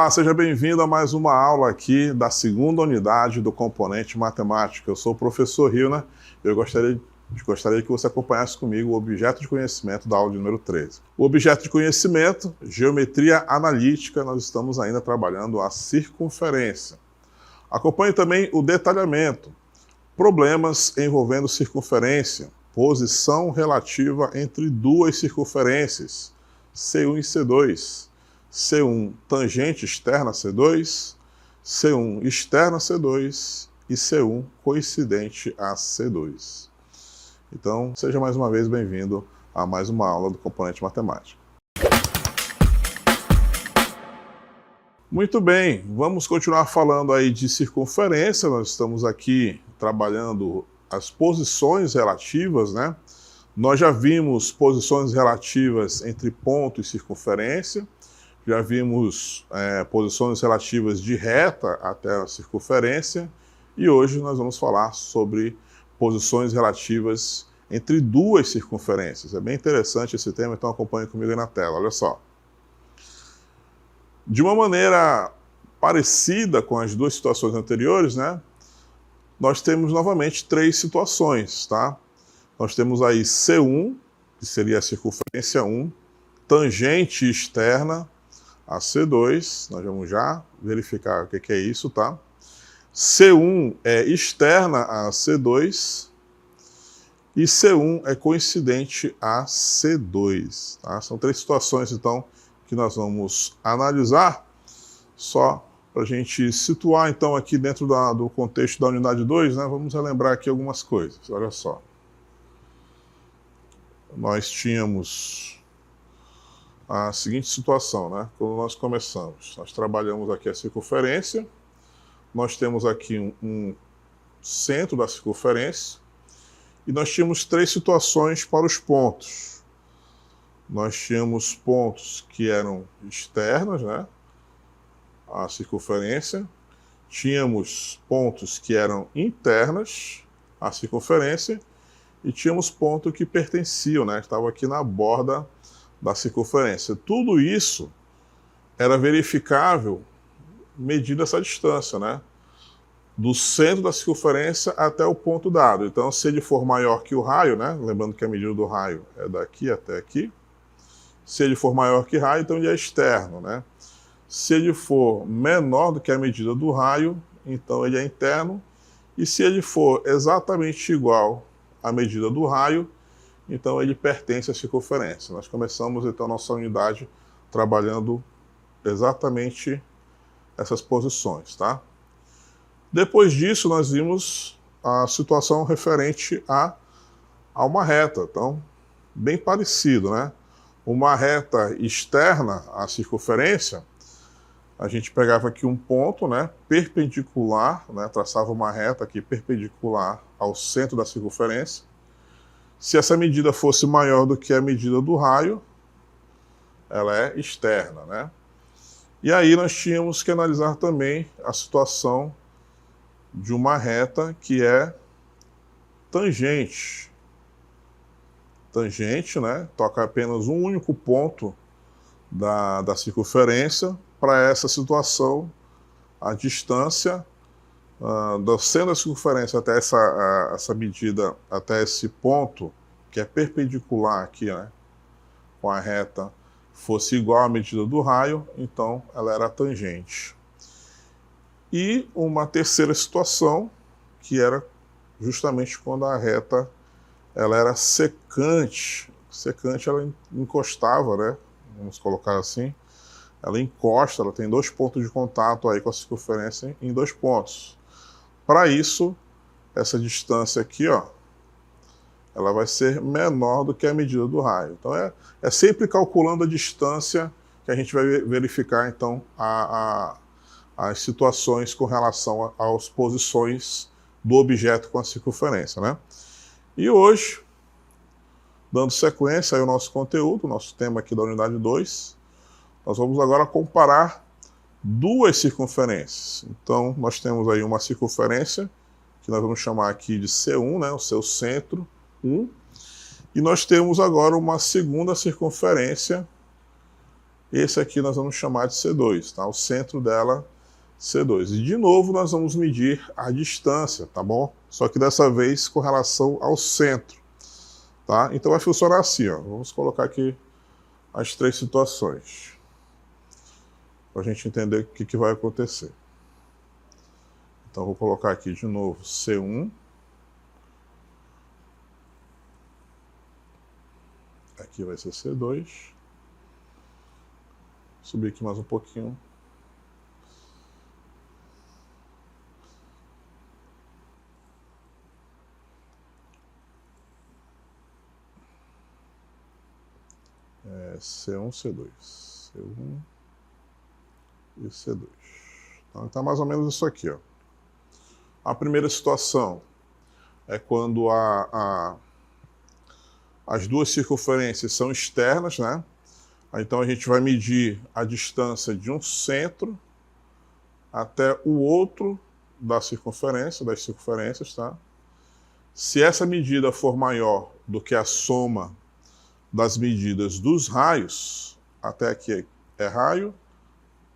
Olá, seja bem-vindo a mais uma aula aqui da segunda unidade do componente matemática. Eu sou o professor Hilner e eu gostaria que você acompanhasse comigo o objeto de conhecimento da aula de número 13. O objeto de conhecimento, geometria analítica, nós estamos ainda trabalhando a circunferência. Acompanhe também o detalhamento, problemas envolvendo circunferência, posição relativa entre duas circunferências, C1 e C2. C1 tangente externa a C2, C1 externa a C2 e C1 coincidente a C2. Então, seja mais uma vez bem-vindo a mais uma aula do componente matemática. Muito bem, vamos continuar falando aí de circunferência. Nós estamos aqui trabalhando as posições relativas, né? Nós já vimos posições relativas entre ponto e circunferência. Já vimos posições relativas de reta até a circunferência e hoje nós vamos falar sobre posições relativas entre duas circunferências. É bem interessante esse tema, então acompanhe comigo aí na tela, olha só. De uma maneira parecida com as duas situações anteriores, né, nós temos novamente três situações, tá? Nós temos aí C1, que seria a circunferência 1, tangente externa a C2, nós vamos já verificar o que é isso, tá? C1 é externa a C2 e C1 é coincidente a C2, tá? São três situações, então, que nós vamos analisar, só para a gente situar, então, aqui dentro do contexto da unidade 2, né? Vamos relembrar aqui algumas coisas, olha só. Nós tínhamos a seguinte situação, né? Quando nós começamos, nós trabalhamos aqui a circunferência, nós temos aqui um centro da circunferência e nós tínhamos três situações para os pontos. Nós tínhamos pontos que eram externos, né? A circunferência, tínhamos pontos que eram internas à circunferência e tínhamos pontos que pertenciam, né? Estavam aqui na borda da circunferência. Tudo isso era verificável medindo essa distância, né? Do centro da circunferência até o ponto dado. Então, se ele for maior que o raio, né? Lembrando que a medida do raio é daqui até aqui. Se ele for maior que o raio, então ele é externo, né? Se ele for menor do que a medida do raio, então ele é interno. E se ele for exatamente igual à medida do raio, então ele pertence à circunferência. Nós começamos então a nossa unidade trabalhando exatamente essas posições, tá? Depois disso nós vimos a situação referente a uma reta, então bem parecido, né? Uma reta externa à circunferência, a gente pegava aqui um ponto, né, perpendicular, né, traçava uma reta aqui perpendicular ao centro da circunferência. Se essa medida fosse maior do que a medida do raio, ela é externa, né? E aí nós tínhamos que analisar também a situação de uma reta que é tangente. Tangente, né? Toca apenas um único ponto da circunferência. Para essa situação, a distância do centro da circunferência até essa medida, até esse ponto, que é perpendicular aqui, né, com a reta, fosse igual à medida do raio, então ela era tangente. E uma terceira situação, que era justamente quando a reta ela era secante. Secante, ela encostava, né, vamos colocar assim, ela encosta, ela tem dois pontos de contato aí com a circunferência em dois pontos. Para isso, essa distância aqui, ó, ela vai ser menor do que a medida do raio. Então é sempre calculando a distância que a gente vai verificar então as situações com relação às posições do objeto com a circunferência, né? E hoje, dando sequência ao nosso conteúdo, nosso tema aqui da unidade 2, nós vamos agora comparar duas circunferências. Então, nós temos aí uma circunferência, que nós vamos chamar aqui de C1, né, o seu centro, 1. E nós temos agora uma segunda circunferência Esse aqui nós vamos chamar de C2, tá? O centro dela, C2. E de novo nós vamos medir a distância, tá bom? Só que dessa vez com relação ao centro, tá? Então vai funcionar assim, ó. Vamos colocar aqui as três situações, para a gente entender o que vai acontecer. Então vou colocar aqui de novo C1. Aqui vai ser C2. Subir aqui mais um pouquinho. C1, C2. C1 e C2. Então tá mais ou menos isso aqui, ó. A primeira situação é quando as duas circunferências são externas, né? Então a gente vai medir a distância de um centro até o outro das circunferências, tá? Se essa medida for maior do que a soma das medidas dos raios, até aqui é raio,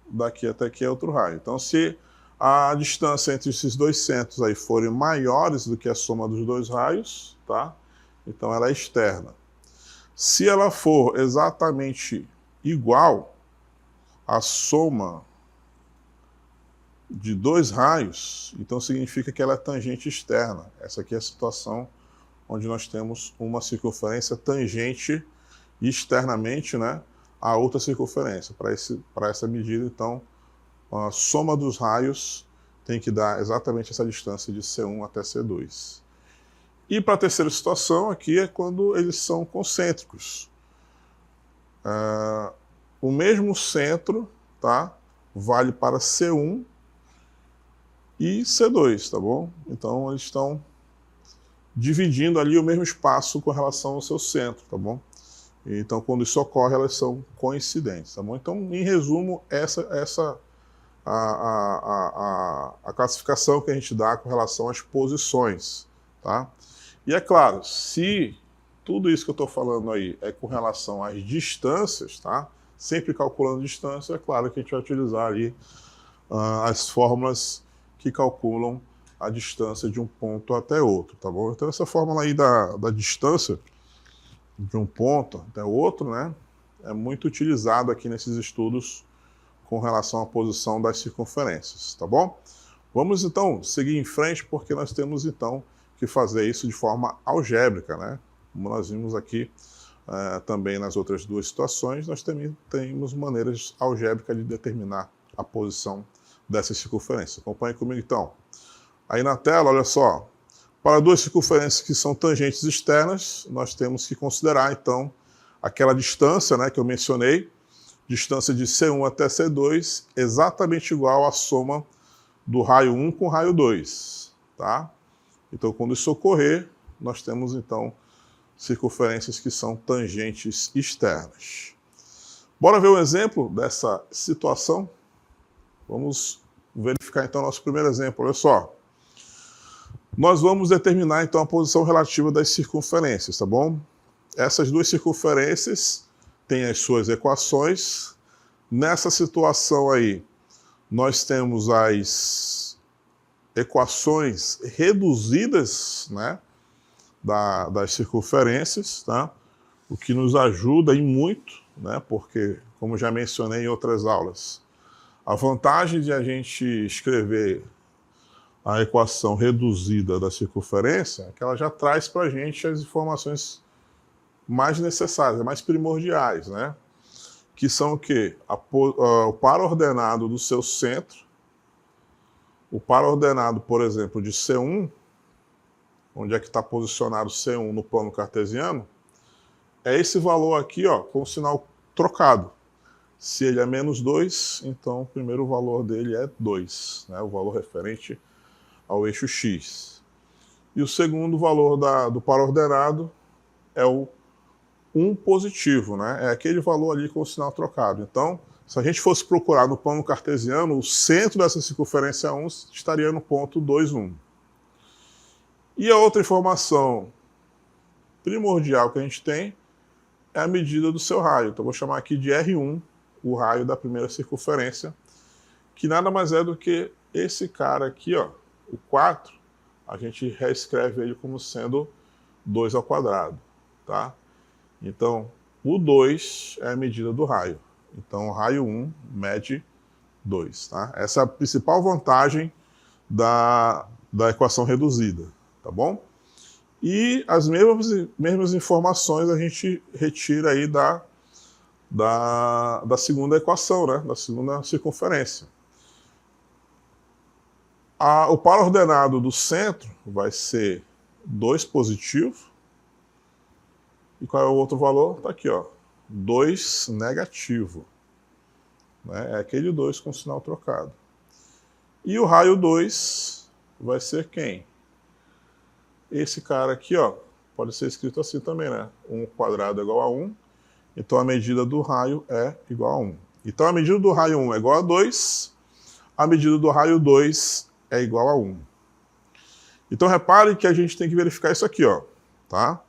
daqui até aqui é outro raio. Então se a distância entre esses dois centros aí forem maiores do que a soma dos dois raios, tá? Então ela é externa. Se ela for exatamente igual à soma de dois raios, então significa que ela é tangente externa. Essa aqui é a situação onde nós temos uma circunferência tangente externamente, né, a outra circunferência. Para essa medida, então, a soma dos raios tem que dar exatamente essa distância de C1 até C2. E para a terceira situação aqui é quando eles são concêntricos. O mesmo centro, tá, vale para C1 e C2, tá bom? Então eles estão dividindo ali o mesmo espaço com relação ao seu centro, tá bom? Então quando isso ocorre, elas são coincidentes, tá bom? Então, em resumo, essa a classificação que a gente dá com relação às posições, tá? E é claro, se tudo isso que eu estou falando aí é com relação às distâncias, tá? Sempre calculando distância, é claro que a gente vai utilizar ali as fórmulas que calculam a distância de um ponto até outro, tá bom? Então essa fórmula aí da distância de um ponto até outro, né, é muito utilizado aqui nesses estudos com relação à posição das circunferências, tá bom? Vamos então seguir em frente, porque nós temos então que fazer isso de forma algébrica, né? Como nós vimos aqui também nas outras duas situações, nós também temos maneiras algébricas de determinar a posição dessas circunferências. Acompanhe comigo então. Aí na tela, olha só, para duas circunferências que são tangentes externas, nós temos que considerar então aquela distância, né, que eu mencionei, distância de C1 até C2, exatamente igual à soma do raio 1 com o raio 2, tá? Então, quando isso ocorrer, nós temos, então, circunferências que são tangentes externas. Bora ver um exemplo dessa situação? Vamos verificar, então, nosso primeiro exemplo. Olha só. Nós vamos determinar, então, a posição relativa das circunferências, tá bom? Essas duas circunferências têm as suas equações. Nessa situação aí, nós temos as equações reduzidas, né, das circunferências, tá? O que nos ajuda e muito, né, porque, como já mencionei em outras aulas, a vantagem de a gente escrever a equação reduzida da circunferência é que ela já traz para a gente as informações mais necessárias, mais primordiais, né? Que são o quê? O par ordenado do seu centro, o par ordenado, por exemplo, de C1, onde é que está posicionado C1 no plano cartesiano, é esse valor aqui, ó, com o sinal trocado. Se ele é menos 2, então o primeiro valor dele é 2, né, o valor referente ao eixo X. E o segundo valor do par ordenado é o 1 positivo, né? É aquele valor ali com o sinal trocado. Então, se a gente fosse procurar no plano cartesiano, o centro dessa circunferência 1 estaria no ponto 2, 1. E a outra informação primordial que a gente tem é a medida do seu raio. Então, vou chamar aqui de R1 o raio da primeira circunferência, que nada mais é do que esse cara aqui, ó, o 4, a gente reescreve ele como sendo 2 ao quadrado, tá? Então, o 2 é a medida do raio. Então, o raio 1 mede 2, tá? Essa é a principal vantagem da equação reduzida, tá bom? E as mesmas informações a gente retira aí da segunda equação, né? Da segunda circunferência. O par ordenado do centro vai ser 2 positivo. E qual é o outro valor? Está aqui, ó, 2 negativo. Né? É aquele 2 com sinal trocado. E o raio 2 vai ser quem? Esse cara aqui, ó, pode ser escrito assim também, né? 1 quadrado é igual a 1. Então a medida do raio é igual a 1. Então a medida do raio 1 é igual a 2. A medida do raio 2 é igual a 1. Então repare que a gente tem que verificar isso aqui, ó, tá?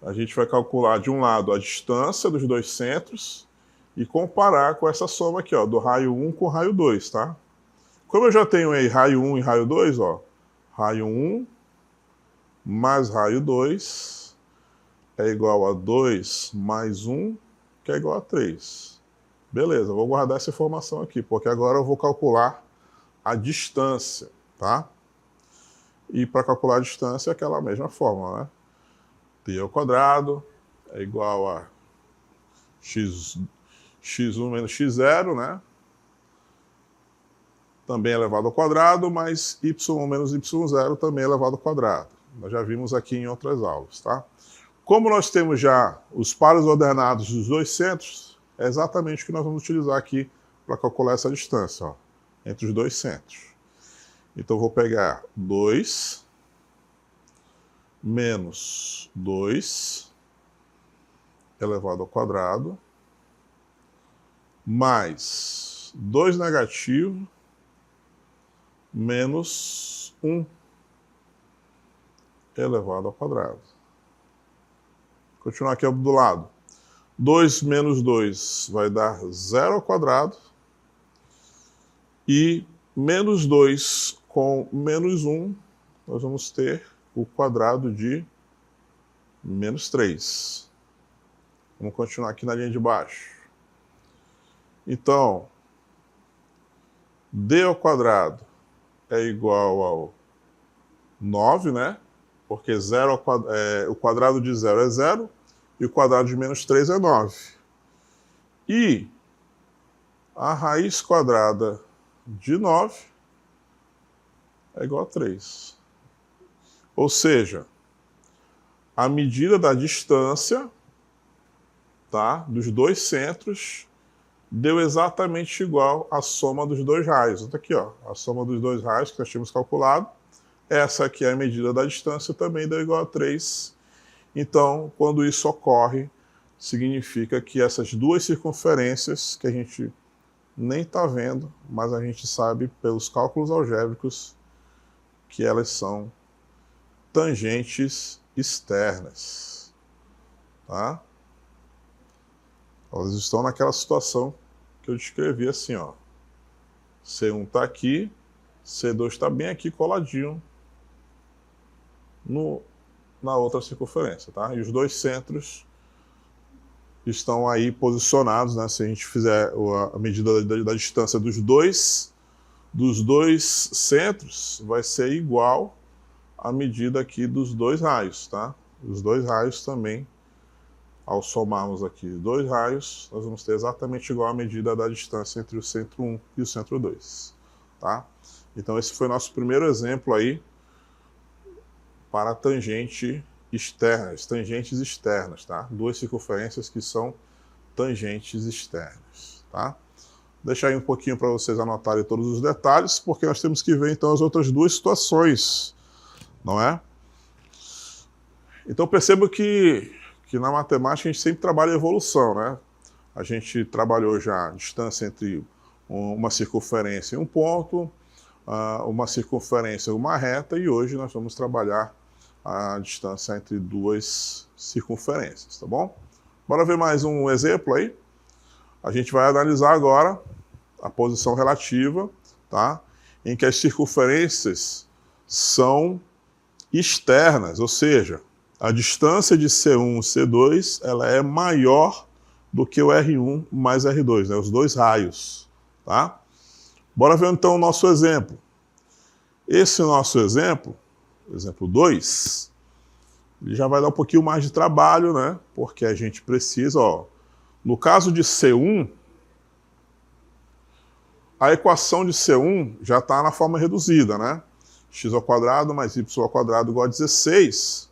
A gente vai calcular de um lado a distância dos dois centros e comparar com essa soma aqui, ó, do raio 1 com o raio 2, tá? Como eu já tenho aí raio 1 e raio 2, ó, raio 1 mais raio 2 é igual a 2 mais 1, que é igual a 3. Beleza, vou guardar essa informação aqui, porque agora eu vou calcular a distância, tá? E para calcular a distância é aquela mesma fórmula, né? Π ao quadrado é igual a x1 menos x0, né? Também elevado ao quadrado, mais y1 menos y0 também elevado ao quadrado. Nós já vimos aqui em outras aulas, tá? Como nós temos já os pares ordenados dos dois centros, é exatamente o que nós vamos utilizar aqui para calcular essa distância, ó, entre os dois centros. Então eu vou pegar 2 menos 2 elevado ao quadrado, mais 2 negativo, menos 1 elevado ao quadrado. Vou continuar aqui do lado. 2 menos 2 vai dar 0 ao quadrado, e menos 2 com menos 1, nós vamos ter o quadrado de menos 3. Vamos continuar aqui na linha de baixo. Então, d ao quadrado é igual ao 9, né? Porque o quadrado de 0 é 0, e o quadrado de menos 3 é 9. E a raiz quadrada de 9 é igual a 3. Ou seja, a medida da distância, tá, dos dois centros deu exatamente igual à soma dos dois raios. Então aqui, ó, a soma dos dois raios que nós tínhamos calculado. Essa aqui é a medida da distância, também deu igual a 3. Então, quando isso ocorre, significa que essas duas circunferências, que a gente nem está vendo, mas a gente sabe pelos cálculos algébricos que elas são tangentes externas, tá? Elas estão naquela situação que eu descrevi assim, ó. C1 está aqui, C2 está bem aqui coladinho na outra circunferência, tá? E os dois centros estão aí posicionados, né? Se a gente fizer a medida da distância dos dois centros, vai ser igual à medida aqui dos dois raios, tá? Os dois raios também, ao somarmos aqui dois raios, nós vamos ter exatamente igual a medida da distância entre o centro 1 e o centro 2, tá? Então esse foi o nosso primeiro exemplo aí para tangentes externas, tá? Duas circunferências que são tangentes externas, tá? Vou deixar aí um pouquinho para vocês anotarem todos os detalhes, porque nós temos que ver então as outras duas situações, não é? Então perceba que na matemática a gente sempre trabalha a evolução, né? A gente trabalhou já a distância entre uma circunferência e um ponto, uma circunferência e uma reta, e hoje nós vamos trabalhar a distância entre duas circunferências, tá bom? Bora ver mais um exemplo aí? A gente vai analisar agora a posição relativa, tá? Em que as circunferências são externas, ou seja, a distância de C1 e C2 ela é maior do que o R1 mais R2, né? Os dois raios, tá? Bora ver então o nosso exemplo. Esse nosso exemplo, exemplo 2, ele já vai dar um pouquinho mais de trabalho, né? Porque a gente precisa, ó, no caso de C1, a equação de C1 já está na forma reduzida, né? X² mais Y² igual a 16.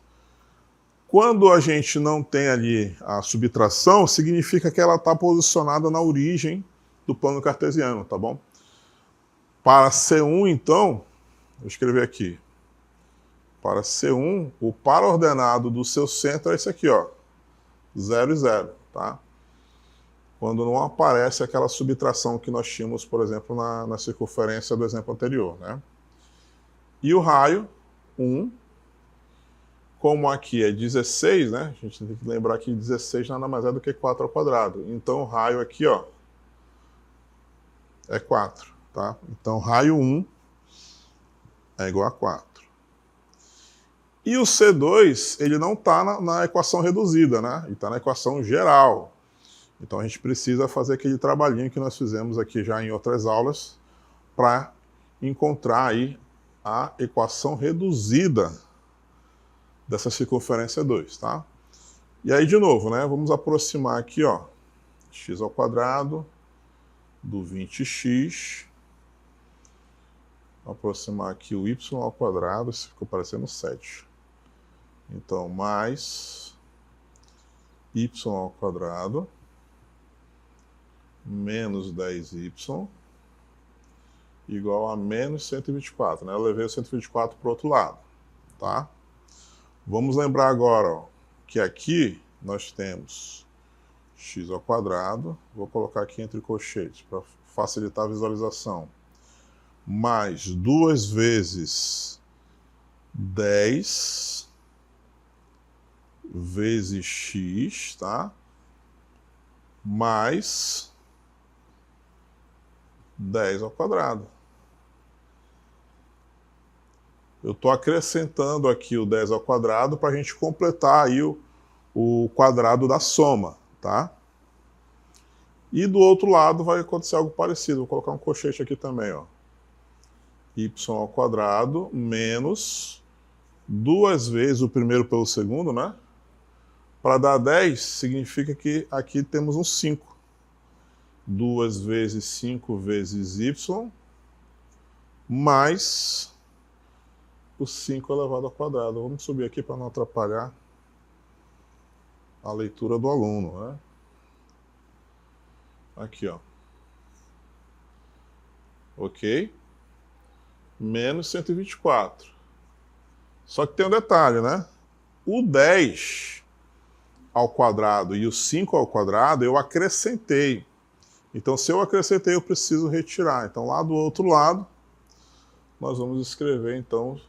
Quando a gente não tem ali a subtração, significa que ela está posicionada na origem do plano cartesiano, tá bom? Para C1, então, vou escrever aqui. Para C1, o par ordenado do seu centro é esse aqui, ó. 0 e 0, tá? Quando não aparece aquela subtração que nós tínhamos, por exemplo, na circunferência do exemplo anterior, né? E o raio, 1. Como aqui é 16, né? A gente tem que lembrar que 16 nada mais é do que 4². Então o raio aqui, ó, é 4, tá? Então raio 1 é igual a 4. E o C2, ele não está na equação reduzida, né? Ele está na equação geral. Então a gente precisa fazer aquele trabalhinho que nós fizemos aqui já em outras aulas para encontrar aí a equação reduzida dessa circunferência 2, tá? E aí, de novo, né? Vamos aproximar aqui, ó, x² do 20x. Aproximar aqui o y², isso ficou parecendo 7. Então, mais y² menos 10y igual a menos 124, né? Eu levei o 124 para o outro lado, tá? Vamos lembrar agora, ó, que aqui nós temos x², vou colocar aqui entre colchetes para facilitar a visualização, mais 2 vezes 10 vezes x, tá? Mais 10². Eu estou acrescentando aqui o 10² para a gente completar aí o quadrado da soma, tá? E do outro lado vai acontecer algo parecido. Vou colocar um colchete aqui também, ó. y² menos 2 vezes o primeiro pelo segundo, né? Para dar 10, significa que aqui temos um 5. 2 vezes 5 vezes y, mais o 5 elevado ao quadrado. Vamos subir aqui para não atrapalhar a leitura do aluno, né? Aqui, ó. Ok? Menos 124. Só que tem um detalhe, né? O 10 ao quadrado e o 5 ao quadrado eu acrescentei. Então, se eu acrescentei, eu preciso retirar. Então, lá do outro lado, nós vamos escrever, então,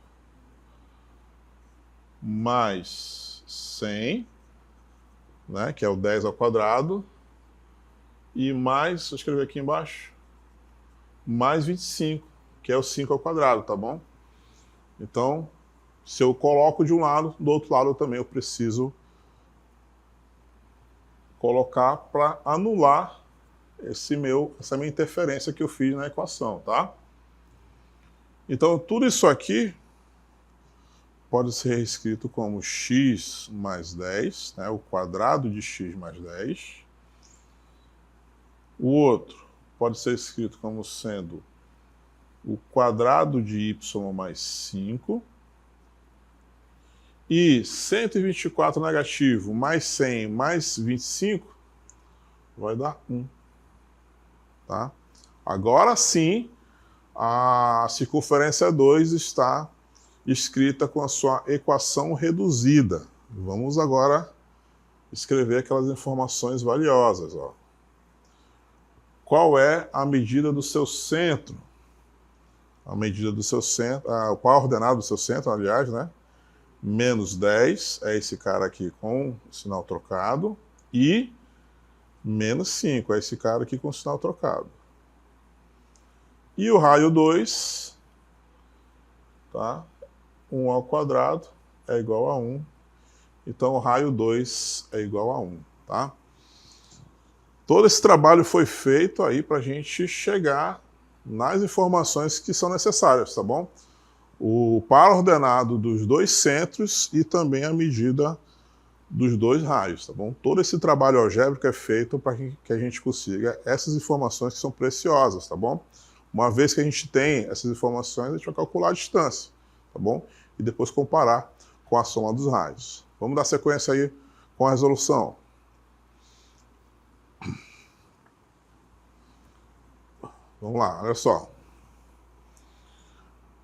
mais 100, né, que é o 10 ao quadrado, e mais, vou escrever aqui embaixo, mais 25, que é o 5 ao quadrado, tá bom? Então, se eu coloco de um lado, do outro lado também eu preciso colocar para anular essa minha interferência que eu fiz na equação, tá? Então, tudo isso aqui pode ser reescrito como x mais 10, né, o quadrado de x mais 10. O outro pode ser escrito como sendo o quadrado de y mais 5. E 124 negativo mais 100 mais 25 vai dar 1. Tá? Agora sim, a circunferência 2 está escrita com a sua equação reduzida. Vamos agora escrever aquelas informações valiosas. Ó. Qual é a medida do seu centro? A medida do seu centro, o par ordenado do seu centro, aliás, né? Menos 10, é esse cara aqui com o sinal trocado, e Menos 5, é esse cara aqui com o sinal trocado. E o raio 2, tá? 1 ao quadrado é igual a 1. Então, o raio 2 é igual a 1, tá? Todo esse trabalho foi feito aí para a gente chegar nas informações que são necessárias, tá bom? O par ordenado dos dois centros e também a medida dos dois raios, tá bom? Todo esse trabalho algébrico é feito para que a gente consiga essas informações que são preciosas, tá bom? Uma vez que a gente tem essas informações, a gente vai calcular a distância, tá bom? E depois comparar com a soma dos raios. Vamos dar sequência aí com a resolução. Vamos lá, olha só.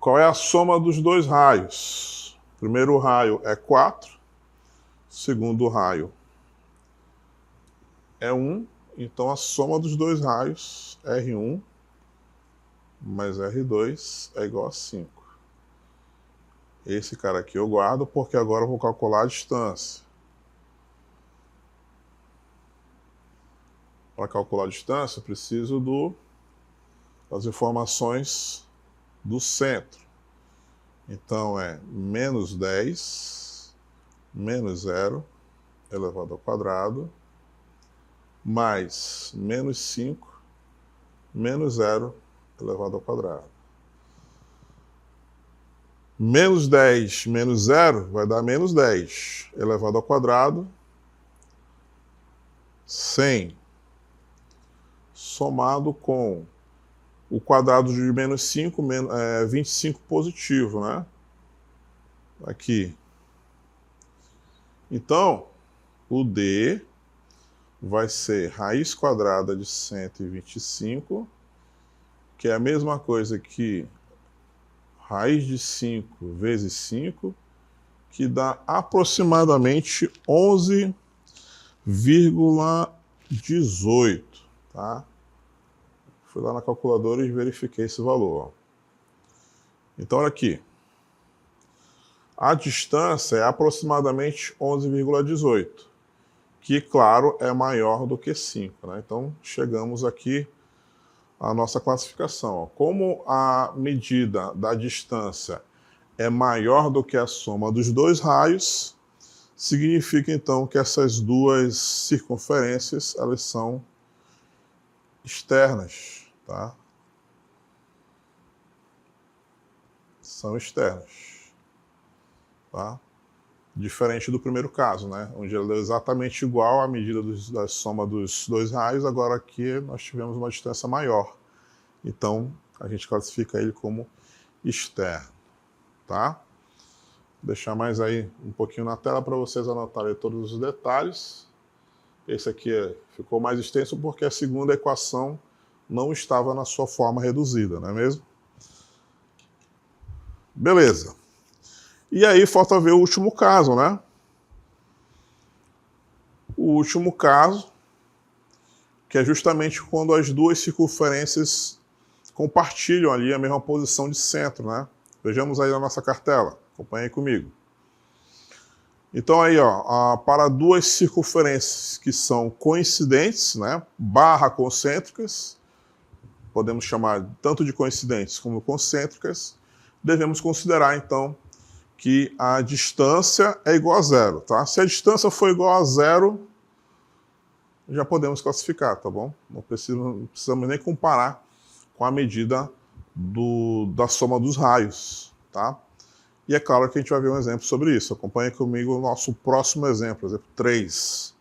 Qual é a soma dos dois raios? O primeiro raio é 4, o segundo raio é 1, então a soma dos dois raios, R1 mais R2 é igual a 5. Esse cara aqui eu guardo porque agora eu vou calcular a distância. Para calcular a distância, eu preciso das informações do centro. Então é menos 10, menos 0 elevado ao quadrado, mais menos 5, menos 0 elevado ao quadrado. Menos 10 menos 0 vai dar menos 10 elevado ao quadrado, 100, somado com o quadrado de menos 5, 25 positivo, né? Aqui. Então, o D vai ser raiz quadrada de 125, que é a mesma coisa que raiz de 5 vezes 5, que dá aproximadamente 11,18, tá? Fui lá na calculadora e verifiquei esse valor. Então, olha aqui. A distância é aproximadamente 11,18, que, claro, é maior do que 5, né? Então, chegamos aqui à nossa classificação. Como a medida da distância é maior do que a soma dos dois raios, significa, então, que essas duas circunferências, elas são externas, tá? São externas, tá? Diferente do primeiro caso, né? Onde ela é exatamente igual à medida da soma dos dois raios, agora aqui nós tivemos uma distância maior. Então, a gente classifica ele como externo, tá? Vou deixar mais aí um pouquinho na tela para vocês anotarem todos os detalhes. Esse aqui ficou mais extenso porque a segunda equação não estava na sua forma reduzida, não é mesmo? Beleza. E aí falta ver o último caso, né? O último caso, que é justamente quando as duas circunferências compartilham ali a mesma posição de centro, né? Vejamos aí na nossa cartela, acompanhe comigo. Então aí, ó, para duas circunferências que são coincidentes, né? Barra concêntricas, podemos chamar tanto de coincidentes como concêntricas, devemos considerar então que a distância é igual a 0, tá? Se a distância for igual a 0, já podemos classificar, tá bom? Não precisamos nem comparar com a medida da soma dos raios, tá? E é claro que a gente vai ver um exemplo sobre isso. Acompanhe comigo o nosso próximo exemplo 3.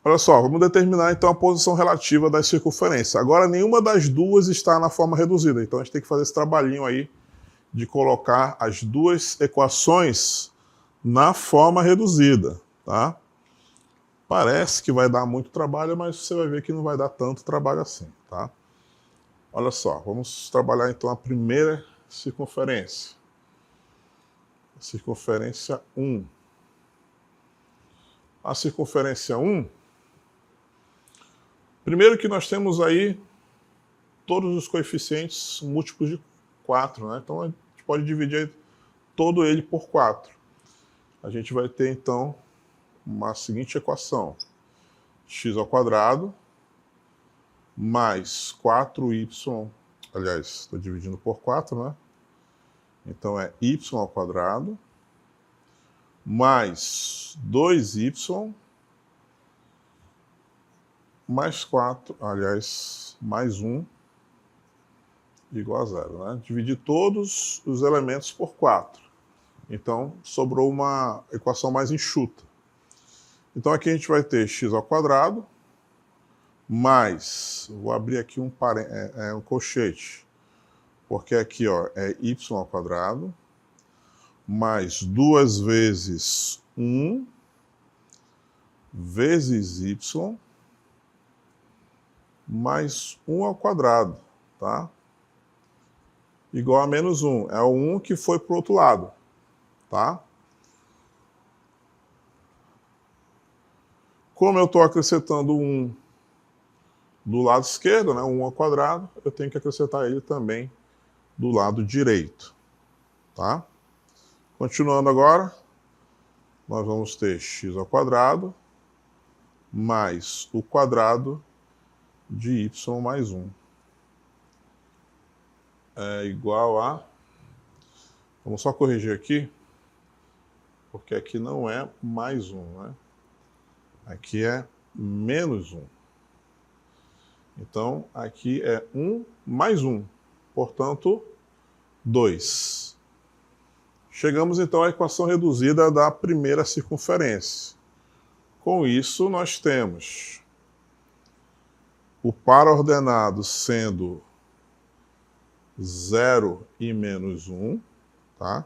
Olha só, vamos determinar então a posição relativa das circunferências. Agora, nenhuma das duas está na forma reduzida, então a gente tem que fazer esse trabalhinho aí de colocar as duas equações na forma reduzida, tá? Parece que vai dar muito trabalho, mas você vai ver que não vai dar tanto trabalho assim, tá? Olha só, vamos trabalhar então a primeira circunferência. Circunferência 1. A circunferência 1, primeiro que nós temos aí todos os coeficientes múltiplos de 4, né? Então a gente pode dividir todo ele por 4. A gente vai ter então uma seguinte equação. x ao quadrado mais 4y, aliás, estou dividindo por 4, né? Então é y ao quadrado mais 2y mais 4, aliás, mais 1 igual a 0, né? Dividir todos os elementos por 4. Então, sobrou uma equação mais enxuta. Então, aqui a gente vai ter x ao quadrado mais, vou abrir aqui um colchete, porque aqui ó, é y ao quadrado mais 2 vezes 1 vezes y mais 1 ao quadrado, tá? Igual a menos 1. É o 1 que foi para o outro lado, tá? Como eu estou acrescentando 1 do lado esquerdo, né, 1 ao quadrado, eu tenho que acrescentar ele também do lado direito, tá? Continuando agora, nós vamos ter x ao quadrado mais o quadrado de y mais 1. É igual a... Vamos só corrigir aqui, porque aqui não é mais 1, né? Aqui é menos 1. Então, aqui é 1 mais 1, portanto, 2. Chegamos, então, à equação reduzida da primeira circunferência. Com isso, nós temos o par ordenado sendo 0 e menos 1, tá?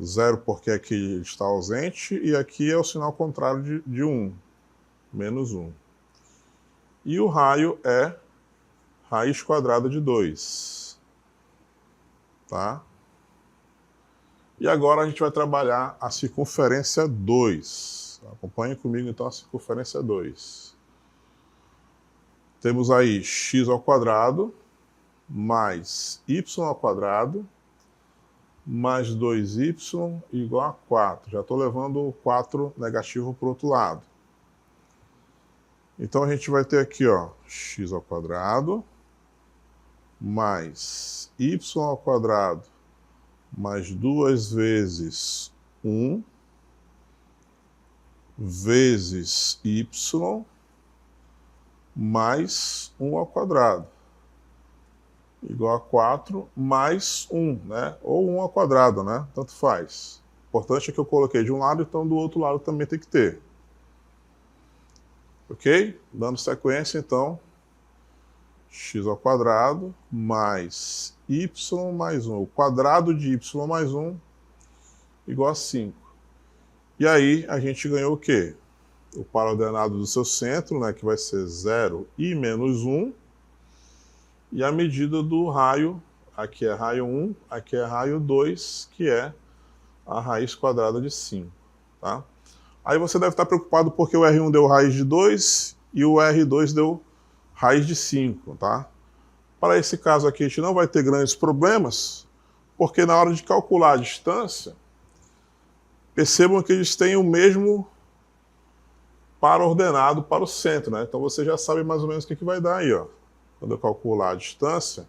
0 porque aqui está ausente, e aqui é o sinal contrário de 1, menos 1. E o raio é raiz quadrada de 2, tá? E agora a gente vai trabalhar a circunferência 2. Acompanhe comigo, então, a circunferência 2. Temos aí x ao quadrado mais y ao quadrado mais 2y igual a 4. Já estou levando o 4 negativo para o outro lado. Então a gente vai ter aqui, ó, x ao quadrado mais y ao quadrado mais 2 vezes 1 vezes y mais 1 ao quadrado igual a 4 mais 1, né? Ou 1 ao quadrado, né? Tanto faz. O importante é que eu coloquei de um lado, então do outro lado também tem que ter. Ok? Dando sequência, então, x ao quadrado mais y mais 1. O quadrado de y mais 1 igual a 5. E aí a gente ganhou o quê? O par ordenado do seu centro, né, que vai ser 0 e menos 1. E a medida do raio, aqui é raio 1, aqui é raio 2, que é a raiz quadrada de 5. Tá? Aí você deve estar preocupado porque o R1 deu raiz de 2 e o R2 deu raiz de 5. Tá? Para esse caso aqui, a gente não vai ter grandes problemas, porque na hora de calcular a distância, percebam que eles têm o mesmo par ordenado para o centro. Né? Então você já sabe mais ou menos o que vai dar aí. Ó. Quando eu calcular a distância,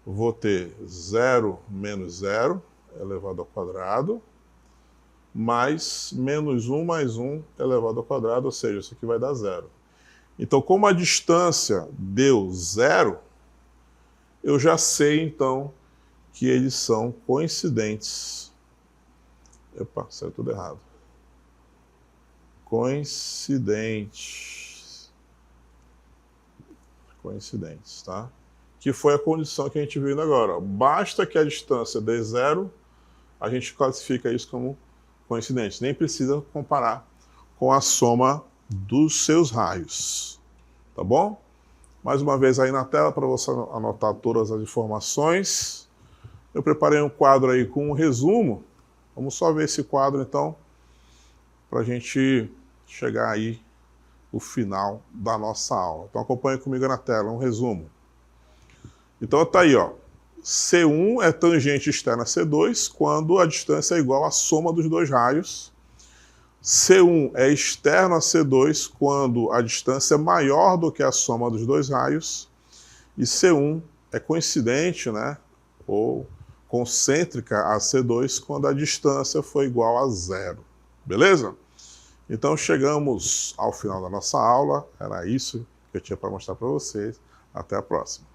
eu vou ter 0 menos 0 elevado ao quadrado, mais menos 1 mais 1 elevado ao quadrado, ou seja, isso aqui vai dar 0. Então, como a distância deu 0, eu já sei, então, que eles são coincidentes. Epa, saiu tudo errado. Coincidentes, tá? Que foi a condição que a gente viu ainda agora. Basta que a distância dê 0, a gente classifica isso como coincidente. Nem precisa comparar com a soma dos seus raios. Tá bom? Mais uma vez aí na tela para você anotar todas as informações. Eu preparei um quadro aí com um resumo. Vamos só ver esse quadro então, para a gente chegar aí no final da nossa aula. Então acompanhe comigo na tela, um resumo. Então tá aí, ó. C1 é tangente externa a C2 quando a distância é igual à soma dos dois raios. C1 é externo a C2 quando a distância é maior do que a soma dos dois raios, e C1 é coincidente, né, ou concêntrica a C2 quando a distância for igual a zero. Beleza? Então chegamos ao final da nossa aula, era isso que eu tinha para mostrar para vocês. Até a próxima.